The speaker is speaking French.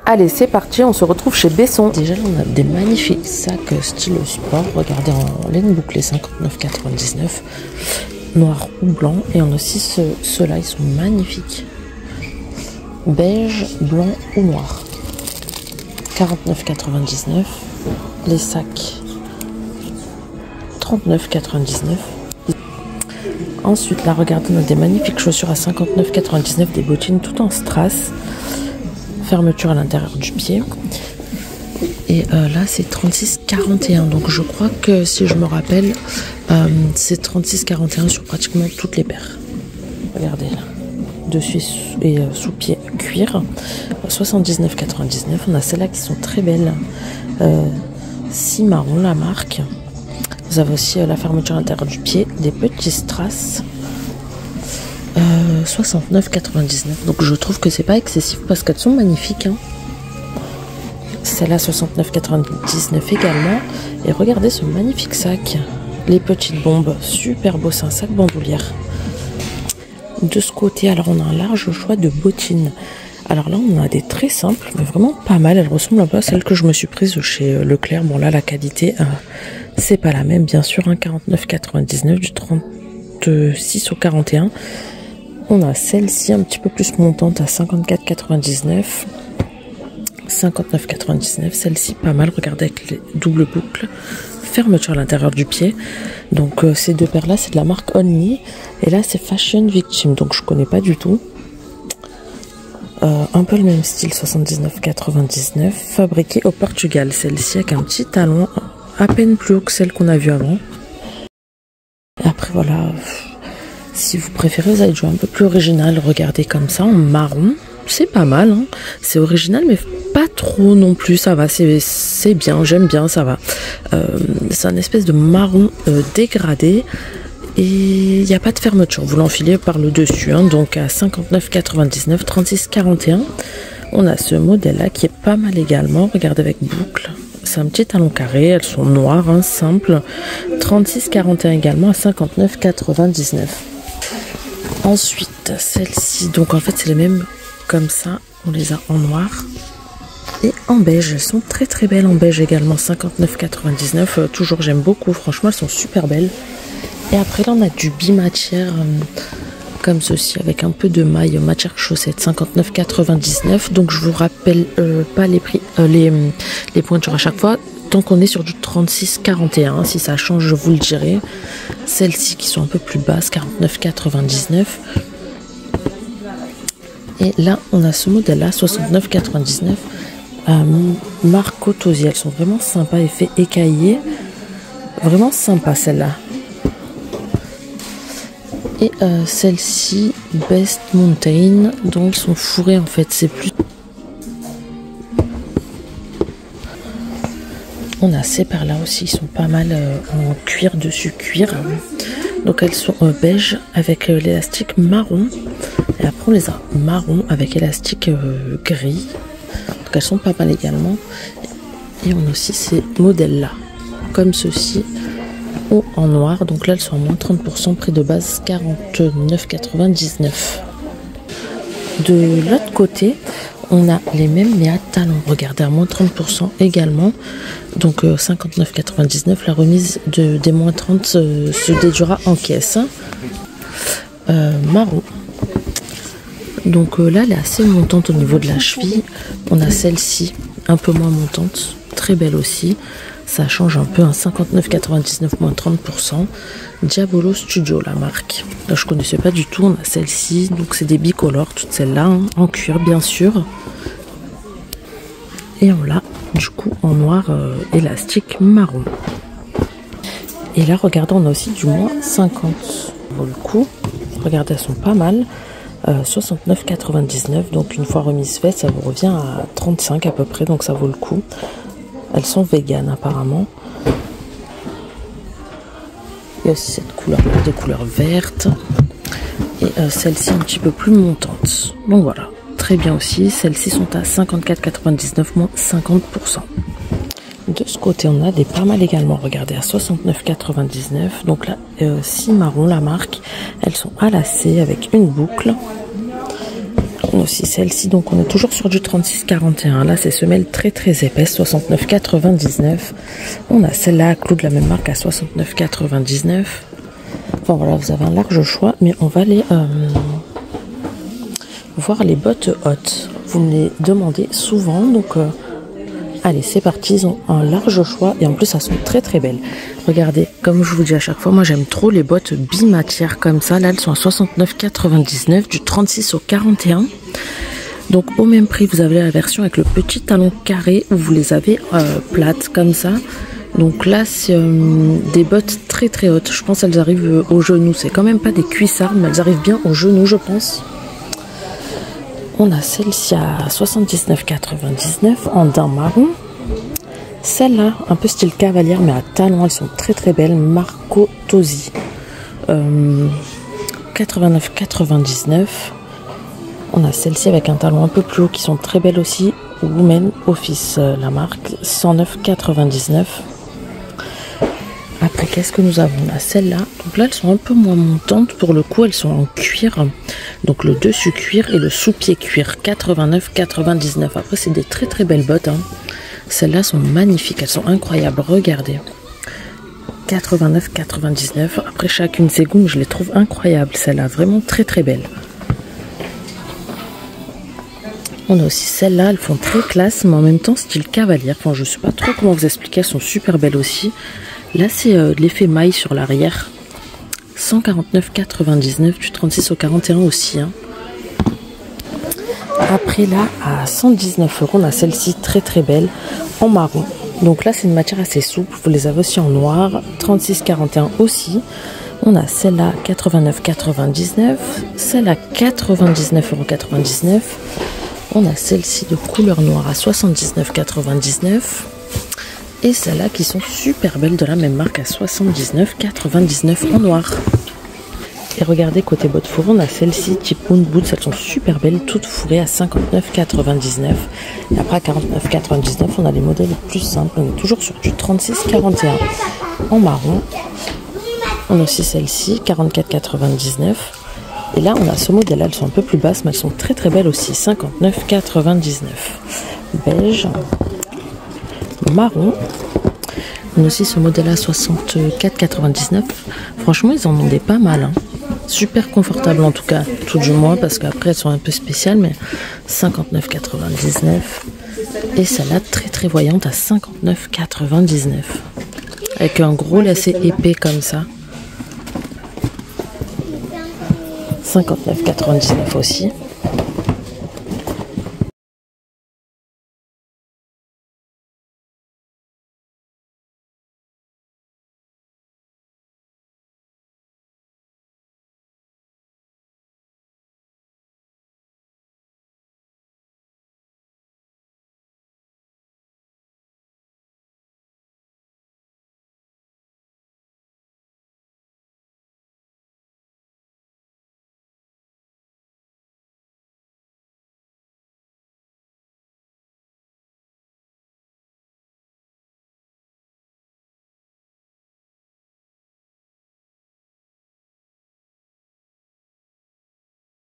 Allez, c'est parti, on se retrouve chez Besson. Déjà, là, on a des magnifiques sacs style sport. Regardez, en laine bouclée, 59,99. Noir ou blanc. Et on a aussi ceux-là, ils sont magnifiques. Beige, blanc ou noir. 49,99. Les sacs, 39,99. Ensuite, là, regardez, on a des magnifiques chaussures à 59,99. Des bottines tout en strass. Fermeture à l'intérieur du pied. Et là, c'est 36,41. Donc, je crois que, si je me rappelle, c'est 36,41 sur pratiquement toutes les paires. Regardez, là. Dessus et sous-pied cuir. 79,99. On a celles-là qui sont très belles. 6 marron, la marque. Vous avez aussi la fermeture à l'intérieur du pied. Des petits strass. 69,99. Donc je trouve que c'est pas excessif parce qu'elles sont magnifiques. Hein. Celle-là 69,99 également. Et regardez ce magnifique sac. Les petites bombes. Super beau, c'est un sac bandoulière. De ce côté, alors on a un large choix de bottines. Alors là, on a des très simples, mais vraiment pas mal. Elles ressemblent un peu à celles que je me suis prise chez Leclerc. Bon là, la qualité, c'est pas la même, bien sûr. 49,99 du 36 au 41. On a celle-ci un petit peu plus montante à 54,99. 59,99. Celle-ci pas mal. Regardez avec les doubles boucles. Fermeture à l'intérieur du pied. Donc ces deux paires-là, c'est de la marque Only. Et là, c'est Fashion Victim. Donc je connais pas du tout. Un peu le même style, 79,99. Fabriquée au Portugal. Celle-ci avec un petit talon à peine plus haut que celle qu'on a vue avant. Et après, voilà... Si vous préférez, vous allez jouer un peu plus original. Regardez comme ça, en marron. C'est pas mal. Hein. C'est original, mais pas trop non plus. Ça va, c'est bien. J'aime bien, ça va. C'est un espèce de marron dégradé. Et il n'y a pas de fermeture. Vous l'enfilez par le dessus. Hein. Donc à 59,99, 36,41. On a ce modèle-là qui est pas mal également. Regardez avec boucle. C'est un petit talon carré. Elles sont noires, hein, simples. 36,41 également à 59,99. Ensuite, celle-ci, donc en fait c'est les mêmes comme ça, on les a en noir et en beige. Elles sont très très belles en beige également, 59,99. Toujours j'aime beaucoup, franchement elles sont super belles. Et après là on a du bimatière comme ceci avec un peu de maille, matière chaussette, 59,99. Donc je vous rappelle pas les prix, les pointures à chaque fois. Tant qu'on est sur du 36,41, si ça change, je vous le dirai. Celles-ci qui sont un peu plus basses, 49,99. Et là, on a ce modèle-là, 69,99. Marco Tosi, elles sont vraiment sympas, effet écaillé. Vraiment sympa celle-là. Et celle-ci, Best Mountain, donc ils sont fourrés en fait, c'est plus... On a ces paires là aussi, ils sont pas mal en cuir dessus cuir. Donc elles sont beige avec l'élastique marron. Et après on les a marron avec élastique gris. Donc elles sont pas mal également. Et on a aussi ces modèles là, comme ceci, ou en noir. Donc là elles sont en moins 30%, prix de base 49,99. De l'autre côté, on a les mêmes mais à talons. Regardez, à moins 30% également. Donc 59,99. La remise des moins 30 se déduira en caisse. Marron. Donc là, elle est assez montante au niveau de la cheville. On a celle-ci, un peu moins montante. Très belle aussi. Ça change un peu, 59,99 moins 30%. Diabolo Studio, la marque. Là, je connaissais pas du tout. On a celle-ci. Donc c'est des bicolores, toutes celles-là, hein, en cuir bien sûr. Et on l'a du coup en noir élastique marron. Et là, regardez, on a aussi du moins 50. Vaut le coup. Regardez, elles sont pas mal. 69,99. Donc une fois remise faite, ça vous revient à 35 à peu près. Donc ça vaut le coup. Elles sont véganes apparemment. Il y a aussi cette couleur, des couleurs vertes. Et celle-ci un petit peu plus montante. Donc voilà. Très bien aussi, celles-ci sont à 54,99 moins 50%. De ce côté, on a des pas mal également. Regardez, à 69,99. Donc là, 6 marron, la marque. Elles sont à lacets avec une boucle. On a aussi celle-ci, donc on est toujours sur du 36,41. Là, c'est semelle très très épaisse, 69,99. On a celle-là, clou de la même marque à 69,99. Enfin voilà, vous avez un large choix, mais on va aller voir les bottes hautes. Vous me les demandez souvent, donc allez, c'est parti. Ils ont un large choix et en plus, elles sont très très belles. Regardez, comme je vous dis à chaque fois, moi j'aime trop les bottes bimatières comme ça. Là, elles sont à 69,99, du 36 au 41. Donc au même prix, vous avez la version avec le petit talon carré où vous les avez plates comme ça. Donc là, c'est des bottes très très hautes. Je pense qu'elles arrivent au genou. C'est quand même pas des cuissardes, mais elles arrivent bien au genou, je pense. On a celle-ci à 79,99 en daim marron. Celle-là, un peu style cavalière, mais à talons, elles sont très très belles. Marco Tosi. 89,99. On a celle-ci avec un talon un peu plus haut qui sont très belles aussi. Women Office, la marque. 109,99. Après, qu'est-ce que nous avons là? Celles-là, donc là, elles sont un peu moins montantes. Pour le coup, elles sont en cuir. Donc le dessus cuir et le sous-pied cuir. 89,99. Après, c'est des très très belles bottes. Hein. Celles-là sont magnifiques. Elles sont incroyables. Regardez. 89,99. Après, chacune ses goûts, mais je les trouve incroyables. Celles-là, vraiment très très belles. On a aussi celles-là. Elles font très classe, mais en même temps, style cavalière. Enfin, je ne sais pas trop comment vous expliquer. Elles sont super belles aussi. Là, c'est l'effet maille sur l'arrière. 149,99, du 36 au 41 aussi. Hein. Après, là, à 119 €, on a celle-ci très très belle en marron. Donc là, c'est une matière assez souple. Vous les avez aussi en noir. 36,41 aussi. On a celle-là, 89,99. Celle à 99,99 €. On a celle-ci de couleur noire à 79,99. Et celles-là qui sont super belles de la même marque à 79,99 en noir. Et regardez côté bottes fourrées, on a celles-ci type Moon Boots, elles sont super belles, toutes fourrées à 59,99. Et après à 49,99, on a les modèles les plus simples. On est toujours sur du 36,41 en marron. On a aussi celle-ci, 44,99. Et là, on a ce modèle-là, elles sont un peu plus basses, mais elles sont très très belles aussi, 59,99. Beige. Marron. On a aussi ce modèle à 64,99. Franchement, ils en ont des pas mal. Hein. Super confortable en tout cas, tout du moins, parce qu'après elles sont un peu spéciales, mais 59,99. Et celle-là, très très voyante à 59,99. Avec un gros lacet épais comme ça. 59,99 aussi.